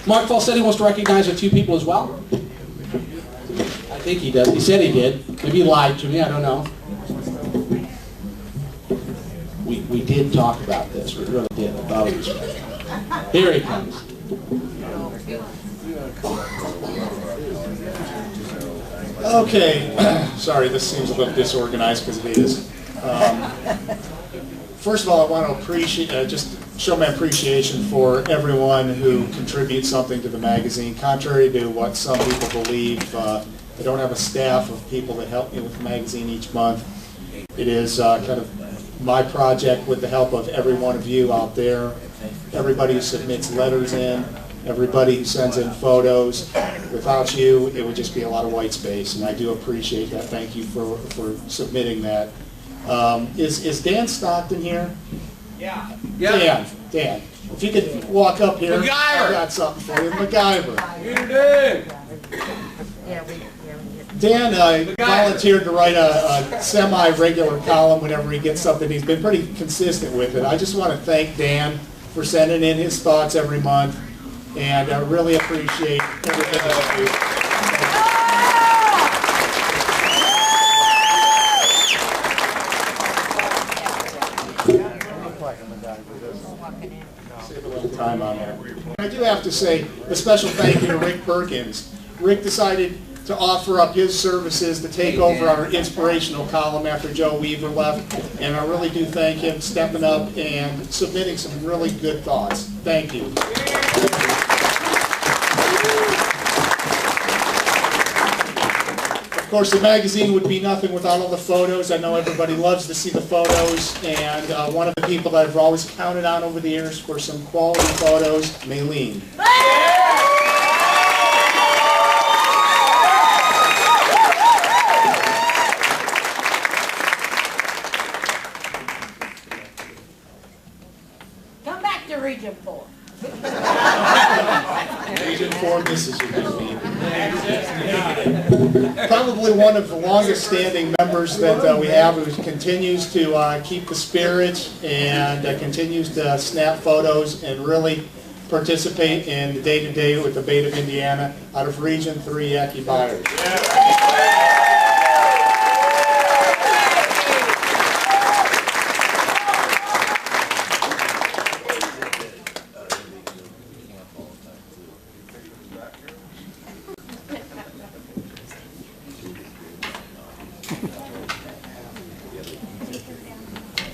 Mark Falsetti wants to recognize a few people as well. I think he does. He said he did. Maybe he lied to me. I don't know. We did talk about this. We really did. I thought it was right. Here he comes. Okay. Sorry, this seems a little disorganized because it is. First of all, I want to appreciate, just show my appreciation for everyone who contributes something to the magazine. Contrary to what some people believe, I don't have a staff of people that help me with the magazine each month. It is kind of my project with the help of every one of you out there, everybody who submits letters in, everybody who sends in photos. Without you, it would just be a lot of white space, and I do appreciate that. Thank you for submitting that. Is Dan Stockton here? Yeah. Dan, if you could walk up here. MacGyver. I got something for you. MacGyver. You did. Dan volunteered to write a semi-regular column whenever he gets something. He's been pretty consistent with it. I just want to thank Dan for sending in his thoughts every month, and I really appreciate everything that you do. Save a little time on that. I do have to say a special thank you to Rick Perkins. Rick decided to offer up his services to take over our inspirational column after Joe Weaver left, and I really do thank him stepping up and submitting some really good thoughts. Thank you. Of course, the magazine would be nothing without all the photos. I know everybody loves to see the photos, and one of the people that I've always counted on over the years for some quality photos, Maylene. Come back to Region 4. Region 4, this is your good meeting. Probably one of the longest standing members that we have, who continues to keep the spirit and continues to snap photos and really participate in the day-to-day with the ABATE of Indiana out of Region 3, Yaki Byers.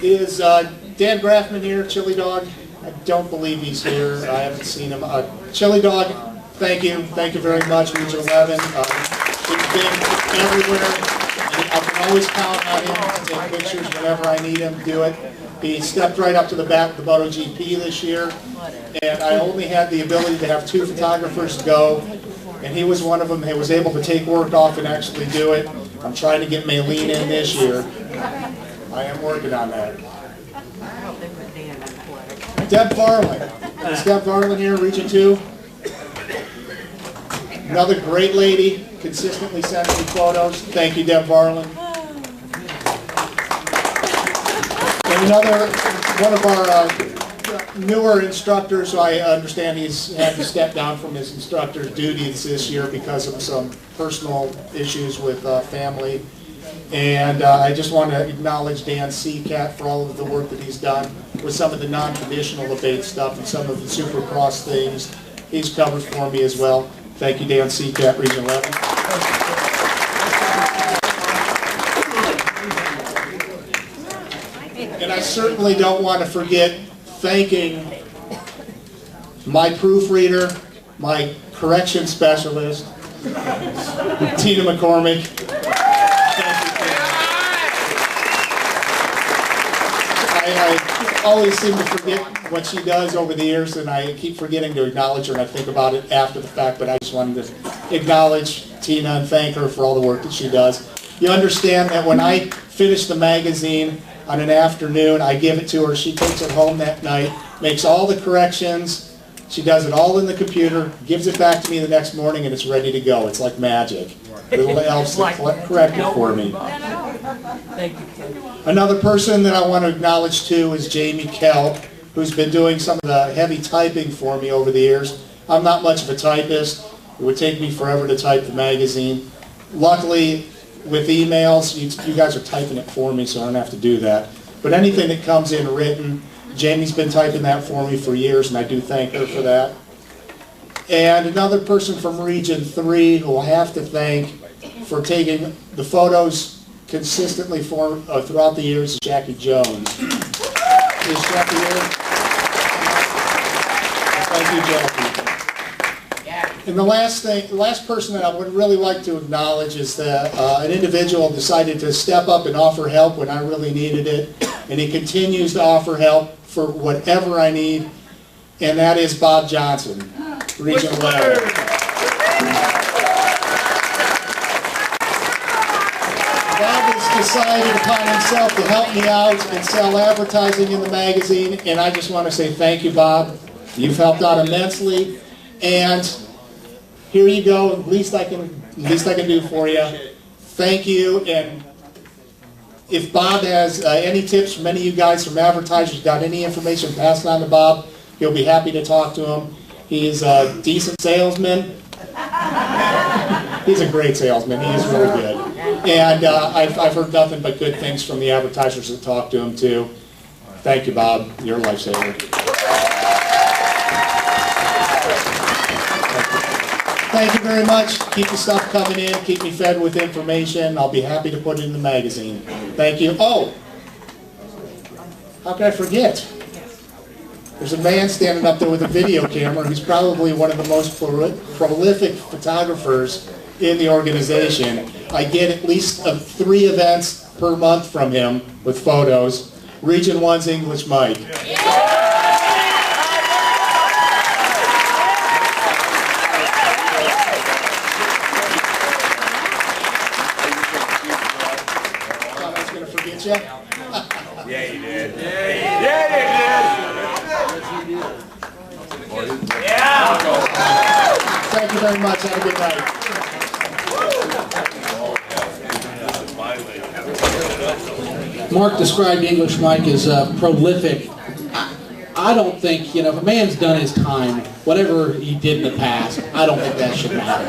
Is Dan Graffman here, Chili Dog? I don't believe he's here. I haven't seen him. Chili Dog, thank you. Thank you very much, Region 11. He's been everywhere. I can always count on him to take pictures whenever I need him to do it. He stepped right up to the back of the MotoGP this year, and I only had the ability to have 2 photographers go, and he was one of them. He was able to take work off and actually do it. I'm trying to get Maylene in this year. I am working on that. Deb Farland. Is Deb Farland here, Region 2? Another great lady, consistently sending me photos. Thank you, Deb Farland. And another one of our newer instructors, so I understand he's had to step down from his instructor's duties this year because of some personal issues with family. And I just want to acknowledge Dan Seacat for all of the work that he's done with some of the non-traditional ABATE stuff and some of the supercross things. He's covered for me as well. Thank you, Dan Seacat, Region 11. And I certainly don't want to forget thanking my proofreader, my correction specialist, Tina McCormick. I always seem to forget what she does over the years, and I keep forgetting to acknowledge her, and I think about it after the fact, but I just wanted to acknowledge Tina and thank her for all the work that she does. You understand that when I finish the magazine on an afternoon, I give it to her, she takes it home that night, makes all the corrections, she does it all in the computer, gives it back to me the next morning, and it's ready to go. It's like magic. Little elves that correct it for me. Thank you, Ken. Another person that I want to acknowledge too is Jamie Kell, who's been doing some of the heavy typing for me over the years. I'm not much of a typist. It would take me forever to type the magazine. Luckily, with emails, you guys are typing it for me, so I don't have to do that. But anything that comes in written, Jamie's been typing that for me for years, and I do thank her for that. And another person from Region 3 who I'll have to thank for taking the photos consistently throughout the years is Jackie Jones. Is Jackie here? Thank you, Jackie. And the last person that I would really like to acknowledge is that an individual decided to step up and offer help when I really needed it, and he continues to offer help for whatever I need, and that is Bob Johnson, Region 11. Bob has decided upon himself to help me out and sell advertising in the magazine, and I just want to say thank you, Bob. You've helped out immensely, and here you go. At least I can do for you. Thank you. And if Bob has any tips from any of you guys from advertisers, got any information, pass it on to Bob. He'll be happy to talk to him. He's a decent salesman. He's a great salesman. He is really good. And I've heard nothing but good things from the advertisers that talk to him too. Thank you, Bob. You're a lifesaver. Thank you very much. Keep the stuff coming in. Keep me fed with information. I'll be happy to put it in the magazine. Thank you. Oh, how could I forget? There's a man standing up there with a video camera who's probably one of the most prolific photographers in the organization. I get at least 3 events per month from him with photos. Region 1's English Mike. Yeah, you did. Thank you very much. Have a good night. Mark described English Mike as prolific. I don't think, if a man's done his time, whatever he did in the past, I don't think that should matter.